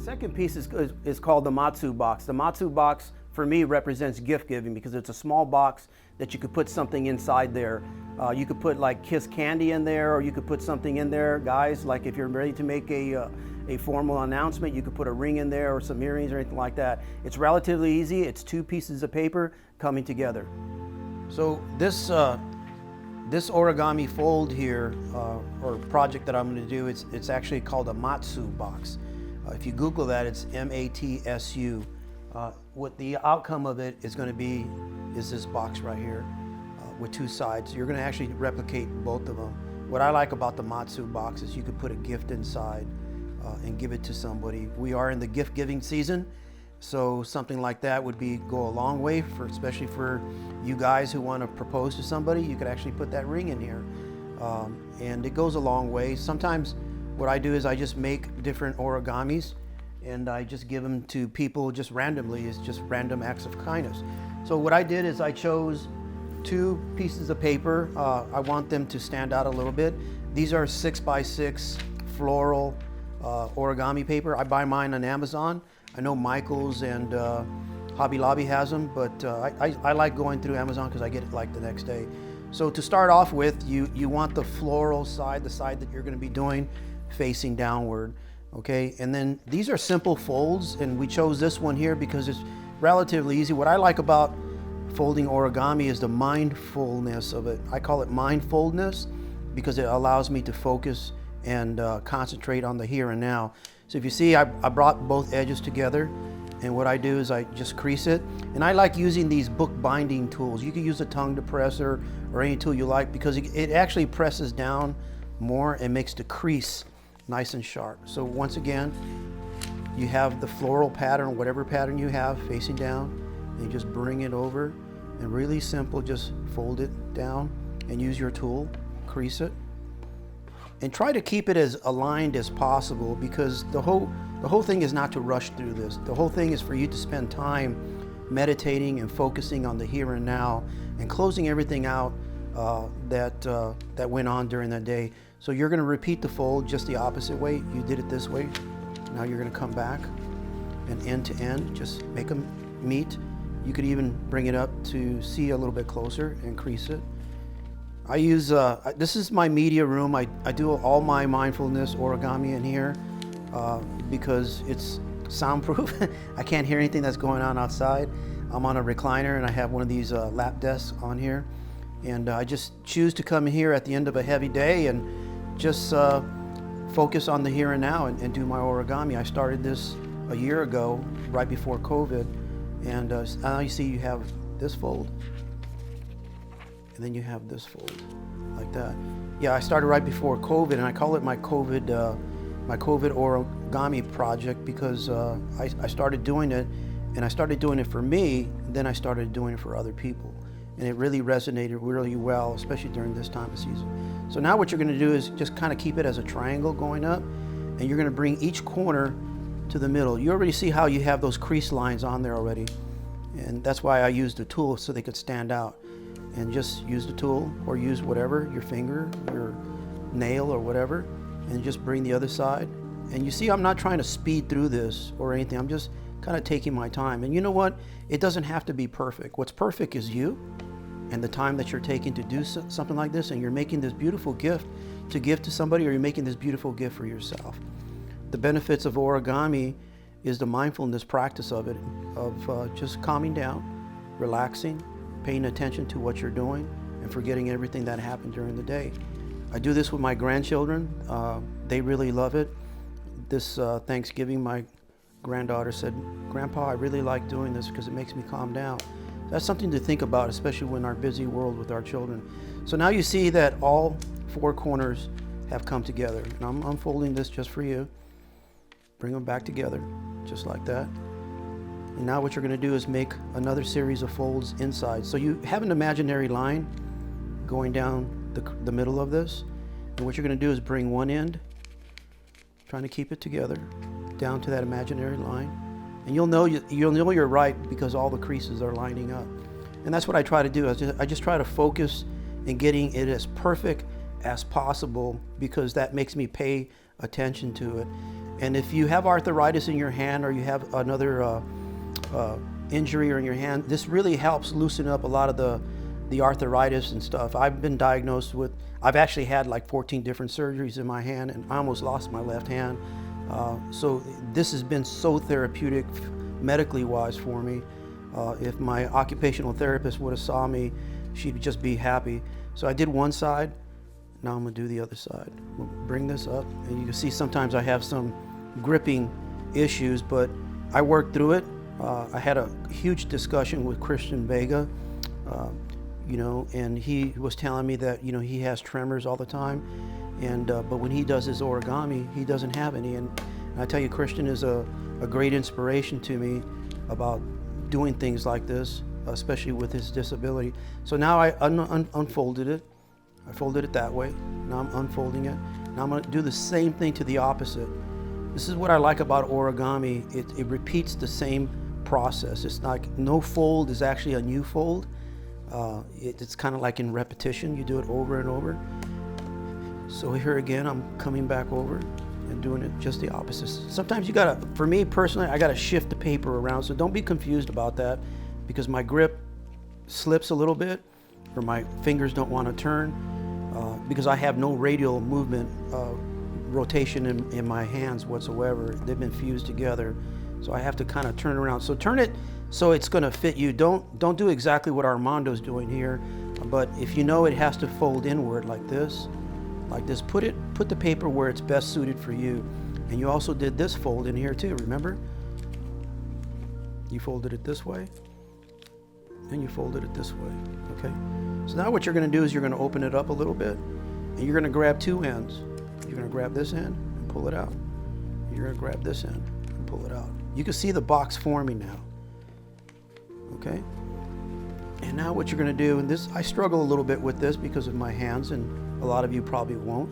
second piece is called the Matsu Box. The Matsu Box for me represents gift giving because it's a small box that you could put something inside there. You could put like Kiss candy in there, or you could put something in there, guys, like if you're ready to make a formal announcement, you could put a ring in there or some earrings or anything like that. It's relatively easy. It's two pieces of paper coming together. So this origami fold here, or project that I'm going to do, it's actually called a Matsu Box. If you Google that, it's M-A-T-S-U. What the outcome of it is going to be is this box right here with two sides. You're going to actually replicate both of them. What I like about the Matsu Box is you could put a gift inside and give it to somebody. We are in the gift giving season, so something like that would go a long way, especially for you guys who want to propose to somebody. You could actually put that ring in here, and it goes a long way. Sometimes what I do is I just make different origamis and I just give them to people just randomly. It's just random acts of kindness. So what I did is I chose two pieces of paper. I want them to stand out a little bit. These are 6x6 floral origami paper. I buy mine on Amazon. I know Michael's and Hobby Lobby has them, but I like going through Amazon because I get it like the next day. So to start off with, you want the floral side, the side that you're going to be doing, facing downward. Okay, and then these are simple folds, and we chose this one here because it's relatively easy. What I like about folding origami is the mindfulness of it. I call it mindfulness because it allows me to focus and concentrate on the here and now. So if you see, I brought both edges together, and what I do is I just crease it. And I like using these book binding tools. You can use a tongue depressor or any tool you like because it actually presses down more and makes the crease nice and sharp. So once again, you have the floral pattern, whatever pattern you have, facing down, and you just bring it over, and really simple, just fold it down and use your tool, crease it, and try to keep it as aligned as possible, because the whole thing is not to rush through this. The whole thing is for you to spend time meditating and focusing on the here and now and closing everything out that went on during that day. So you're going to repeat the fold just the opposite way. You did it this way. Now you're going to come back and end to end, just make them meet. You could even bring it up to see a little bit closer and crease it. I use, this is my media room. I do all my mindfulness origami in here because it's soundproof. I can't hear anything that's going on outside. I'm on a recliner and I have one of these lap desks on here. And I just choose to come here at the end of a heavy day and just focus on the here and now and do my origami. I started this a year ago, right before COVID. And now you see you have this fold, and then you have this fold, like that. Yeah, I started right before COVID, and I call it my COVID origami project because I started doing it, and I started doing it for me, then I started doing it for other people. And it really resonated really well, especially during this time of season. So now what you're gonna do is just kind of keep it as a triangle going up, and you're gonna bring each corner to the middle. You already see how you have those crease lines on there already. And that's why I used the tool, so they could stand out. And just use the tool, or use whatever, your finger, your nail or whatever, and just bring the other side. And you see I'm not trying to speed through this or anything. I'm just kind of taking my time. And you know what? It doesn't have to be perfect. What's perfect is you and the time that you're taking to do something like this, and you're making this beautiful gift to give to somebody, or you're making this beautiful gift for yourself. The benefits of origami is the mindfulness practice of it, of just calming down, relaxing, paying attention to what you're doing, and forgetting everything that happened during the day. I do this with my grandchildren. They really love it. This Thanksgiving, my granddaughter said, "Grandpa, I really like doing this because it makes me calm down." That's something to think about, especially in our busy world with our children. So now you see that all four corners have come together. And I'm unfolding this just for you. Bring them back together, just like that. And now what you're going to do is make another series of folds inside. So you have an imaginary line going down the middle of this. And what you're going to do is bring one end, trying to keep it together, down to that imaginary line. And you'll know you're right because all the creases are lining up. And that's what I try to do. I just try to focus in getting it as perfect as possible, because that makes me pay attention to it. And if you have arthritis in your hand, or you have another injury or in your hand, this really helps loosen up a lot of the arthritis and stuff. I've been diagnosed with, I've actually had like 14 different surgeries in my hand, and I almost lost my left hand. So this has been so therapeutic medically wise for me. If my occupational therapist would have saw me, she'd just be happy. So I did one side, now I'm gonna do the other side. We'll bring this up, and you can see sometimes I have some gripping issues, but I worked through it. I had a huge discussion with Christian Vega, and he was telling me that, he has tremors all the time, and but when he does his origami, he doesn't have any. And I tell you, Christian is a great inspiration to me about doing things like this, especially with his disability. So now I unfolded it. I folded it that way. Now I'm unfolding it. Now I'm going to do the same thing to the opposite. This is what I like about origami. It repeats the same process. It's like no fold is actually a new fold. It's kind of like in repetition. You do it over and over. So here again, I'm coming back over and doing it just the opposite. Sometimes you gotta, for me personally, I gotta shift the paper around. So don't be confused about that, because my grip slips a little bit, or my fingers don't want to turn, because I have no radial movement, rotation in my hands whatsoever. They've been fused together. So I have to kind of turn around. So turn it so it's going to fit you. Don't do exactly what Armando's doing here, but if you know it has to fold inward like this, put the paper where it's best suited for you. And you also did this fold in here too, remember? You folded it this way, and you folded it this way, okay? So now what you're going to do is you're going to open it up a little bit, and you're going to grab two ends. You're going to grab this end and pull it out. You're going to grab this end and pull it out. You can see the box forming now, okay? And now what you're going to do, and this, I struggle a little bit with this because of my hands, and a lot of you probably won't,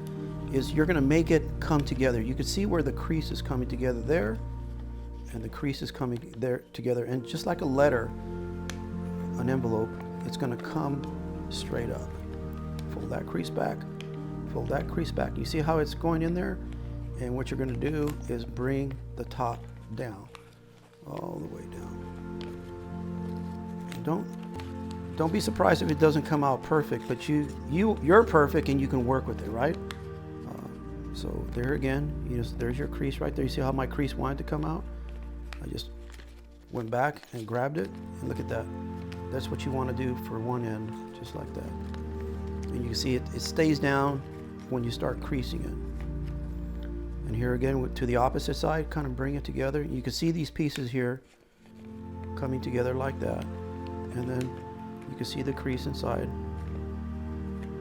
is you're going to make it come together. You can see where the crease is coming together there, and the crease is coming there together, and just like a letter, an envelope, it's going to come straight up. Fold that crease back, fold that crease back. You see how it's going in there? And what you're going to do is bring the top down, all the way down. And don't be surprised if it doesn't come out perfect, but you're perfect and you can work with it, right? So there again, there's your crease right there. You see how my crease wanted to come out? I just went back and grabbed it, and look at that. That's what you want to do for one end, just like that. And you can see it stays down when you start creasing it. And here again, to the opposite side, kind of bring it together. You can see these pieces here coming together like that. And then you can see the crease inside,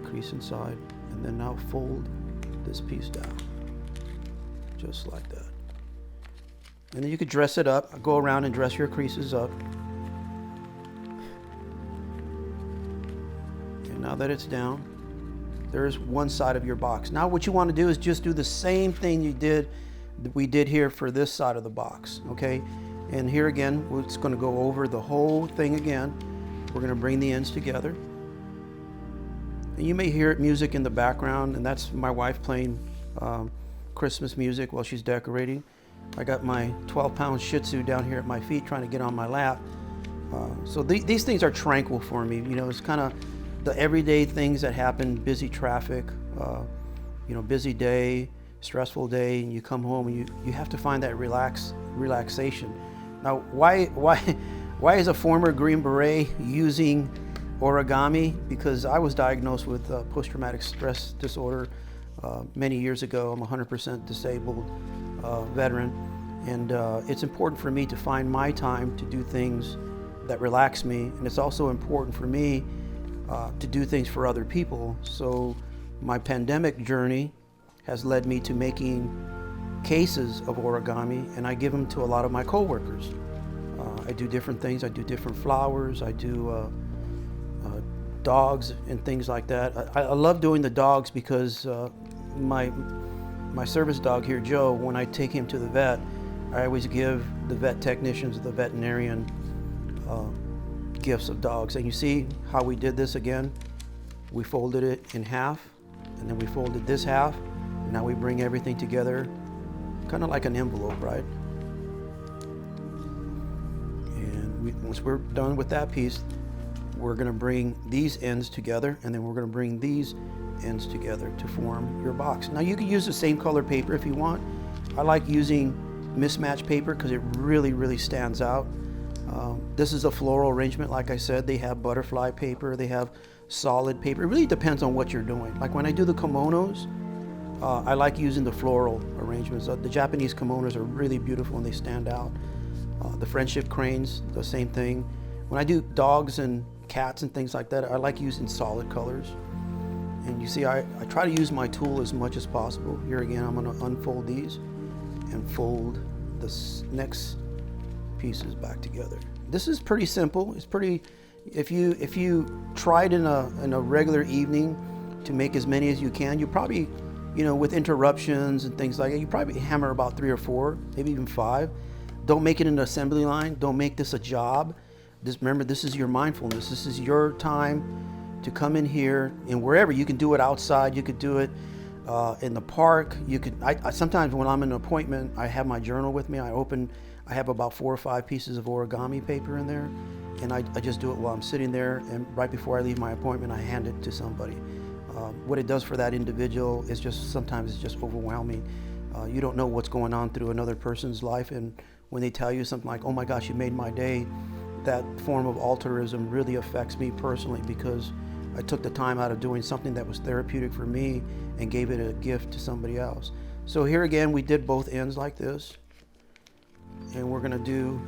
and then now fold this piece down, just like that. And then you could dress it up, go around and dress your creases up. And now that it's down, there's one side of your box. Now what you want to do is just do the same thing we did here for this side of the box, okay? And here again, we're just going to go over the whole thing again. We're going to bring the ends together. And you may hear music in the background, and that's my wife playing Christmas music while she's decorating. I got my 12-pound Shih Tzu down here at my feet trying to get on my lap. So these things are tranquil for me. It's kind of the everyday things that happen, busy traffic, busy day, stressful day, and you come home and you have to find that relaxation. Now, why is a former Green Beret using origami? Because I was diagnosed with post-traumatic stress disorder many years ago. I'm a 100% disabled veteran, and it's important for me to find my time to do things that relax me, and it's also important for me to do things for other people. So my pandemic journey has led me to making cases of origami, and I give them to a lot of my coworkers. I do different things. I do different flowers. I do dogs and things like that. I love doing the dogs because my service dog here, Joe, when I take him to the vet, I always give the vet technicians, the veterinarian, gifts of dogs. And you see how we did this again? We folded it in half, and then we folded this half, and Now we bring everything together, kind of like an envelope, right? And once we're done with that piece, we're going to bring these ends together, and then we're going to bring these ends together to form your box. Now you can use the same color paper if you want. I like using mismatched paper because it really stands out. This is a floral arrangement. Like I said, they have butterfly paper, they have solid paper. It really depends on what you're doing. Like when I do the kimonos, I like using the floral arrangements. The Japanese kimonos are really beautiful and they stand out. The friendship cranes, the same thing. When I do dogs and cats and things like that, I like using solid colors. And you see, I try to use my tool as much as possible. Here again, I'm going to unfold these and fold the next pieces back together. This is pretty simple. It's pretty, if you tried in a regular evening to make as many as you can, you probably, with interruptions and things like that, you probably hammer about 3 or 4, maybe even 5. Don't make it an assembly line. Don't make this a job. Remember, this is your mindfulness. This is your time to come in here, and wherever. You can do it outside. You could do it in the park. You could. I sometimes when I'm in an appointment, I have my journal with me. I have about 4 or 5 pieces of origami paper in there, and I just do it while I'm sitting there. And right before I leave my appointment, I hand it to somebody. What it does for that individual is sometimes it's just overwhelming. You don't know what's going on through another person's life, and when they tell you something like, "Oh my gosh, you made my day," that form of altruism really affects me personally because I took the time out of doing something that was therapeutic for me and gave it a gift to somebody else. So here again, we did both ends like this. And we're gonna do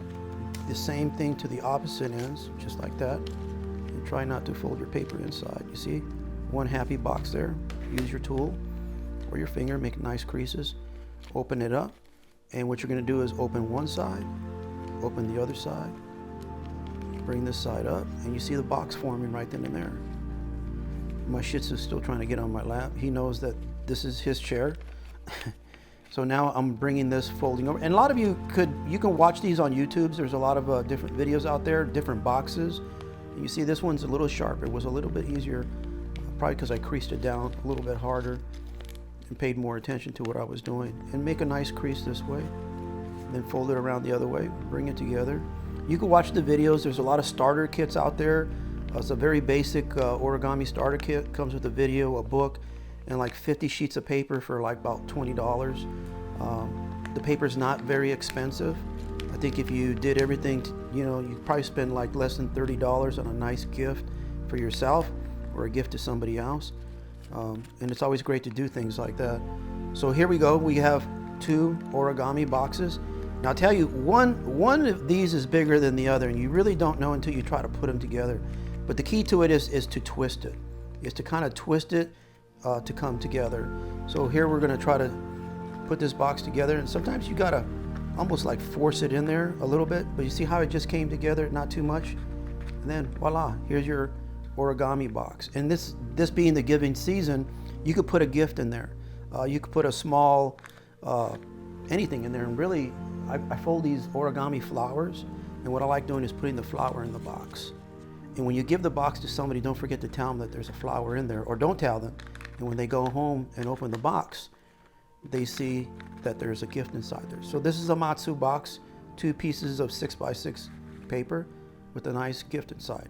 the same thing to the opposite ends, just like that. And try not to fold your paper inside. You see, one happy box there. Use your tool or your finger, make nice creases. Open it up. And what you're gonna do is open one side, open the other side, bring this side up, and you see the box forming right then and there. My Shih Tzu is still trying to get on my lap. He knows that this is his chair. So now I'm bringing this folding over. And a lot of you can watch these on YouTube. There's a lot of different videos out there, different boxes. And you see this one's a little sharper. It was a little bit easier, probably because I creased it down a little bit harder and paid more attention to what I was doing. And make a nice crease this way. And then fold it around the other way, bring it together. You can watch the videos. There's a lot of starter kits out there. It's a very basic origami starter kit. Comes with a video, a book, and like 50 sheets of paper for like about $20. The paper's not very expensive. I think if you did everything, you'd probably spend like less than $30 on a nice gift for yourself or a gift to somebody else. And it's always great to do things like that. So here we go. We have 2 origami boxes. Now I'll tell you, one of these is bigger than the other, and you really don't know until you try to put them together. But the key to it is to twist it, is to kind of twist it to come together. So here we're going to try to put this box together, and sometimes you got to almost like force it in there a little bit, but you see how it just came together, not too much, and then voila, here's your origami box. And this being the giving season, you could put a gift in there. You could put a small anything in there, and really I fold these origami flowers, and what I like doing is putting the flower in the box. And when you give the box to somebody, don't forget to tell them that there's a flower in there, or don't tell them. And when they go home and open the box, they see that there's a gift inside there. So this is a Matsu box, 2 pieces of 6x6 paper with a nice gift inside.